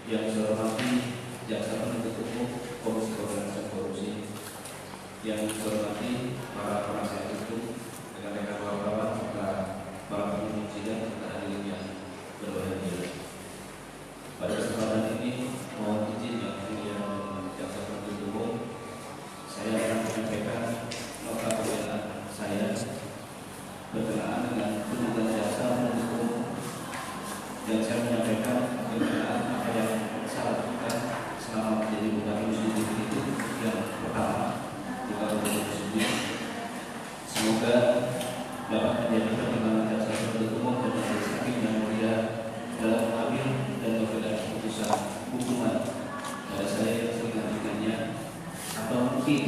Yang saya hormati Jaksa Penuntut Umum Komisi Pemberantasan Korupsi, yang saya hormati para penasihat hukum, rekan-rekan wartawan, serta para pengunjung sidang serta hadirin yang berbahagia. Pada kesempatan ini, mohon izin yang mulia Jaksa Penuntut Umum, saya akan menyampaikan nota pembelaan saya berkenaan dengan tuntutan jaksa penuntut umum, dan saya menyampaikan berkenaan apa yang saya lakukan selama menjadi bupati Muslimin itu yang pertama di tahun 2009. Semoga dapat menjadi pertimbangan jaksa penuntut umum dan majelis hakim yang mulia dalam mengambil dan memberikan keputusan hukuman pada saya yang seringan-ringannya, atau mungkin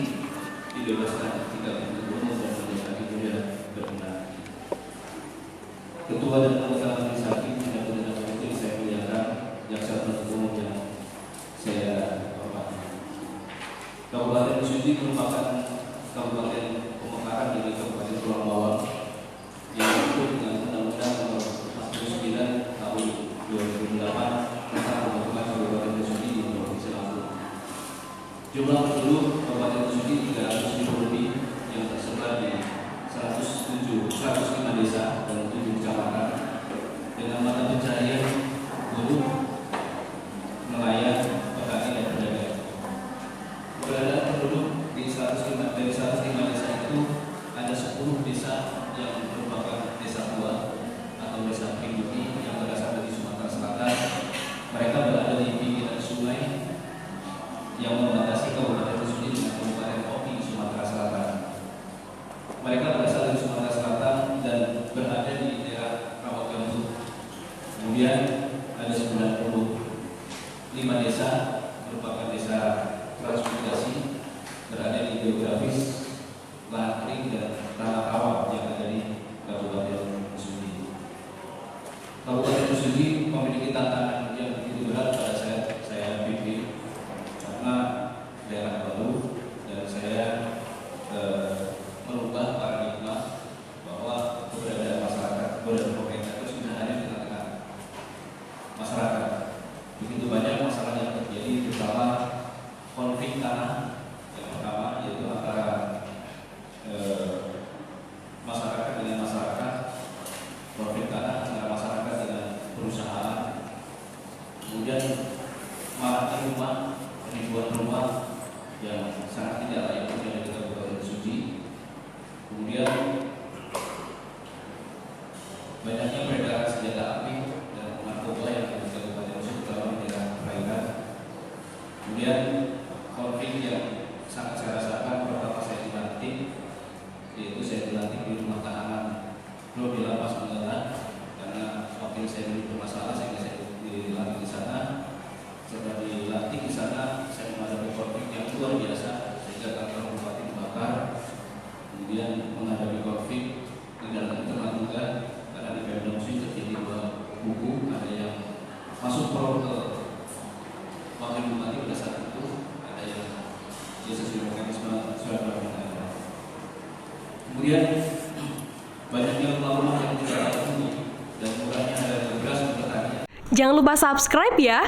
dibebaskan jika penuntut umum dan majelis hakim mulia berkenan. Ketua dan anggota majelis hakim yang berkenan itu saya muliakan, jaksa penuntut umum yang saya hormati. Kabupaten Mesuji merupakan kabupaten pemekaran dari Kabupaten Pulau Bawang yang diatur dengan Undang-Undang Nomor 49 Tahun 2008 tentang pembentukan Kabupaten Mesuji di Provinsi Lampung. Jumlah penduduk Kabupaten Mesuji 300.000 lebih yang tersebar di 105 desa dan 7 kecamatan dengan mata pencaharian buruh, nelayan, petani, dan pedagang. Keberadaan penduduk di 105 desa itu ada 10 desa yang merupakan desa tua atau desa pribumi yang berasal dari Sumatera Selatan. Mereka berada di pinggiran sungai yang membatasi Kabupaten Mesuji dengan Kabupaten Opi, Sumatera Selatan. Mereka berasal dari Sumatera Selatan dan berada di daerah Rawagambut. Kemudian ada 95 desa merupakan desa transmigrasi, berada di geografis lahan kering dan tanah rawa yang ada di Kabupaten Mesuji. Kabupaten Mesuji memiliki tantangan yang begitu berat pada saya pimpin karena daerah baru, dan saya merubah paradigma bahwa keberadaan masyarakat, keberadaan pemerintah itu sudah ada di tengah-tengah masyarakat. Begitu banyak masalah yang terjadi, terutama konflik tanah yang pertama, yaitu antara masyarakat dengan masyarakat, konflik tanah antara masyarakat dengan perusahaan, kemudian maraknya rumah, ribuan rumah yang sangat tidak layak huni di Kabupaten Mesuji, kemudian banyaknya peredaran senjata api dan narkoba yang ada di Kabupaten Mesuji, terutama di daerah perairan. Kemudian konflik yang sangat saya rasakan pertama saya dilantik, yaitu saya dilantik di rumah tahanan belum di lapas Menggala, karena wakil saya dulu bermasalah sehingga saya dilantik di sana. Setelah dilantik di sana, saya menghadapi konflik yang luar biasa sehingga kantor bupati dibakar. Kemudian menghadapi konflik di dalam internal juga, karena di Pemda Mesuji terjadi 2 buku, ada yang masuk pro ke wakil bupati pada saat itu, ada yang sesuai mekanisme surat permintaan. Kemudian banyaknya rumah-rumah yang tidak layak huni dan murahnya harga beras dan petani. Jangan lupa subscribe ya.